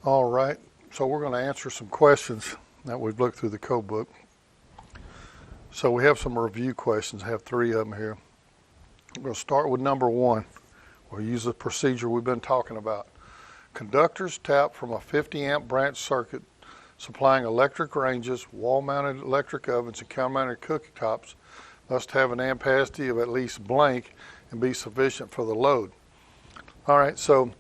All right, so we're going to answer some questions that we've looked through the code book. So we have some review questions. I have 3 of them here. We're going to start with number 1. We'll use the procedure we've been talking about. Conductors tapped from a 50 amp branch circuit supplying electric ranges, wall-mounted electric ovens, and counter-mounted cooktops must have an ampacity of at least blank and be sufficient for the load. All right, so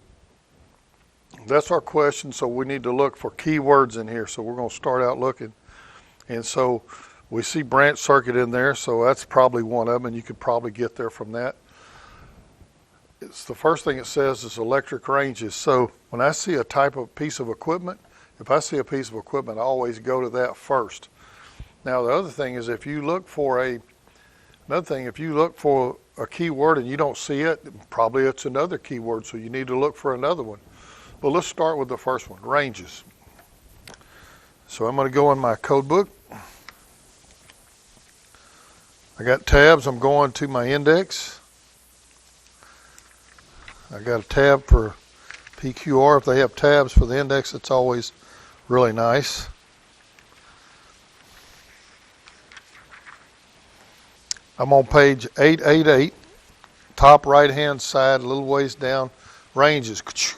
that's our question. So we need to look for keywords in here. So we're going to start out looking. And so we see branch circuit in there, so that's probably one of them, and you could probably get there from that. It's the first thing it says is electric ranges. So when I see a type of piece of equipment, if I see a piece of equipment, I always go to that first. Now the other thing is if you look for a keyword and you don't see it, probably it's another keyword, so you need to look for another one. But let's start with the first one, ranges. So I'm going to go in my code book. I got tabs. I'm going to my index. I got a tab for PQR. If they have tabs for the index, it's always really nice. I'm on page 888, top right-hand side, a little ways down, ranges. It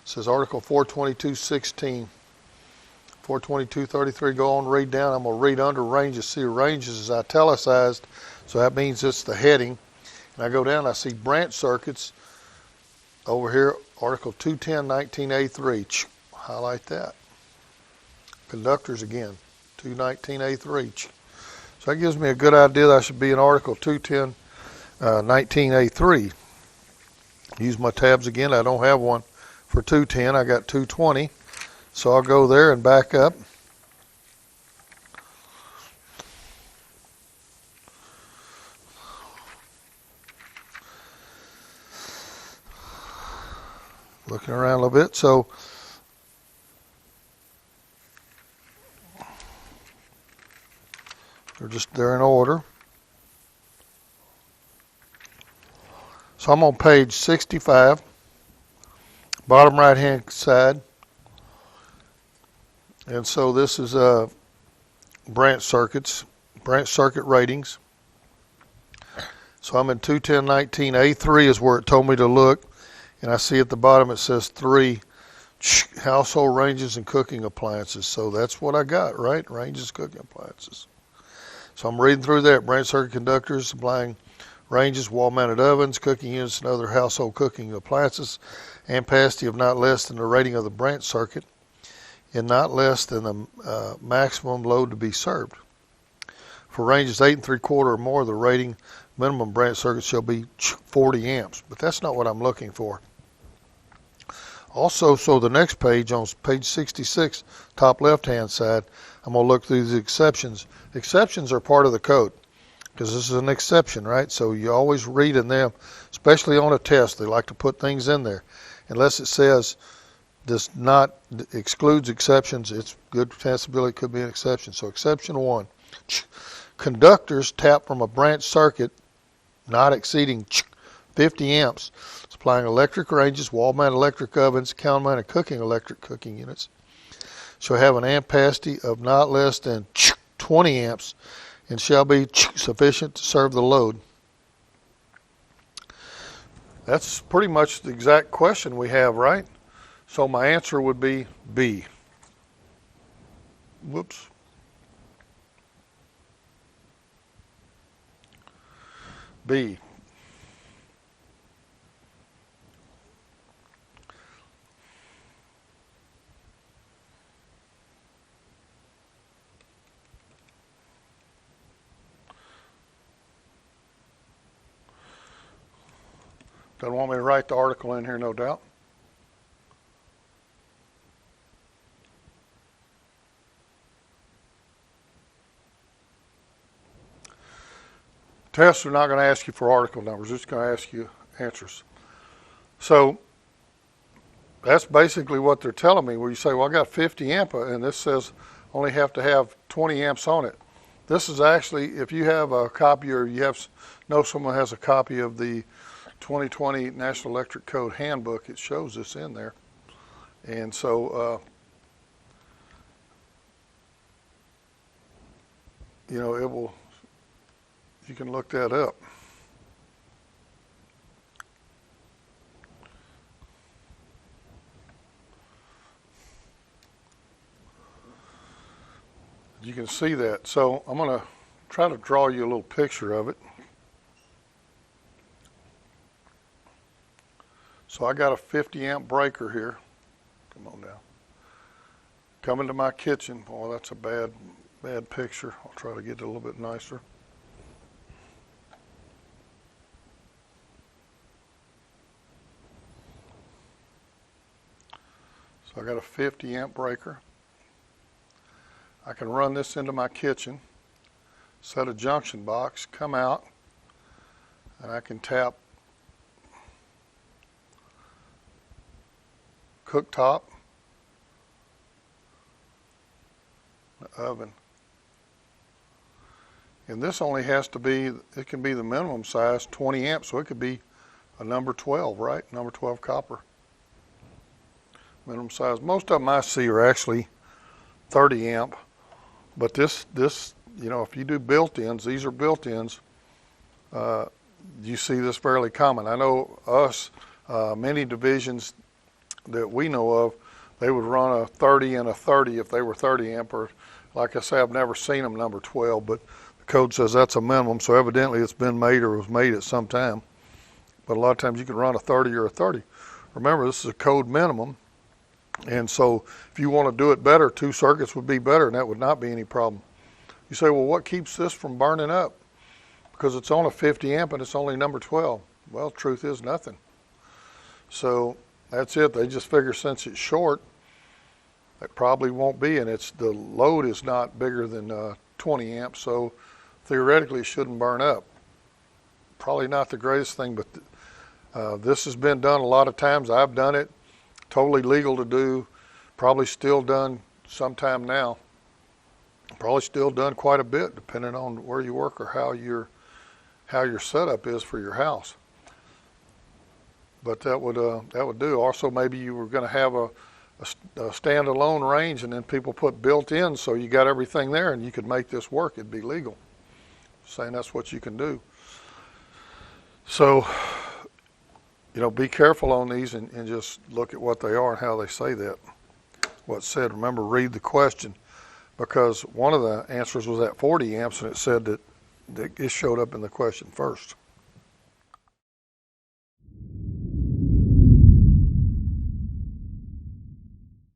says Article 422.16. 422.33, go on, read down. I'm going to read under ranges. See, ranges is italicized, so that means it's the heading. And I go down, I see branch circuits over here, Article 210.19A3. Highlight that. Conductors again, 219A3. So that gives me a good idea that I should be in Article 210.19A3. Use my tabs again. I don't have one for 210. I got 220. So I'll go there and back up. Looking around a little bit. So they're in order. So I'm on page 65, bottom right hand side. And so this is branch circuits, branch circuit ratings. So I'm in 210.19. A3 is where it told me to look. And I see at the bottom it says 3, household ranges and cooking appliances. So that's what I got, right? Ranges, cooking appliances. So I'm reading through that. Branch circuit conductors supplying ranges, wall-mounted ovens, cooking units, and other household cooking appliances. Ampacity of not less than the rating of the branch circuit, and not less than the maximum load to be served. For ranges 8 3/4 or more, the rating minimum branch circuit shall be 40 amps. But that's not what I'm looking for. Also, so the next page, on page 66, top left-hand side, I'm going to look through the exceptions. Exceptions are part of the code because this is an exception, right? So you always read in them, especially on a test. They like to put things in there. Unless it says does not excludes exceptions, it's good possibility it could be an exception. So exception 1, conductors tapped from a branch circuit not exceeding 50 amps, supplying electric ranges, wall-mounted electric ovens, counter-mounted electric cooking units, shall have an ampacity of not less than 20 amps and shall be sufficient to serve the load. That's pretty much the exact question we have, right? So my answer would be B. Whoops. B. Don't want me to write the article in here, no doubt. Tests are not going to ask you for article numbers. It's going to ask you answers. So that's basically what they're telling me, where you say, well, I got 50 amp, and this says only have to have 20 amps on it. This is actually, if you have a copy or know someone has a copy of the 2020 National Electric Code Handbook, it shows this in there. And so, you know, it will, you can look that up. You can see that. So I'm going to try to draw you a little picture of it. So I got a 50 amp breaker here. Come on now. Coming to my kitchen. Oh, that's a bad picture. I'll try to get it a little bit nicer. So I got a 50 amp breaker. I can run this into my kitchen, set a junction box, come out, and I can tap cooktop, the oven. And this only has to be, it can be the minimum size, 20 amps, so it could be a number 12, right? Number 12 copper. Minimum size. Most of them I see are actually 30 amp. But this, you know, if you do built-ins, these are built-ins, you see this fairly common. I know many divisions that we know of, they would run a 30 and a 30 if they were 30 amp, or like I say, I've never seen them number 12, but the code says that's a minimum, so evidently it's been made or was made at some time. But a lot of times you can run a 30 or a 30. Remember, this is a code minimum. And so if you want to do it better, 2 circuits would be better, and that would not be any problem. You say, well, what keeps this from burning up? Because it's on a 50 amp and it's only number 12. Well, truth is nothing. So that's it. They just figure since it's short, it probably won't be, and the load is not bigger than 20 amps, so theoretically it shouldn't burn up. Probably not the greatest thing, but this has been done a lot of times. I've done it. Totally legal to do, probably still done sometime now. Probably still done quite a bit, depending on where you work or how your setup is for your house. But that would do. Also, maybe you were going to have a standalone range, and then people put built-in, so you got everything there, and you could make this work. It'd be legal. Saying that's what you can do. So, you know, be careful on these and just look at what they are and how they say that. What's said. Remember, read the question, because one of the answers was at 40 amps, and it said that it showed up in the question first.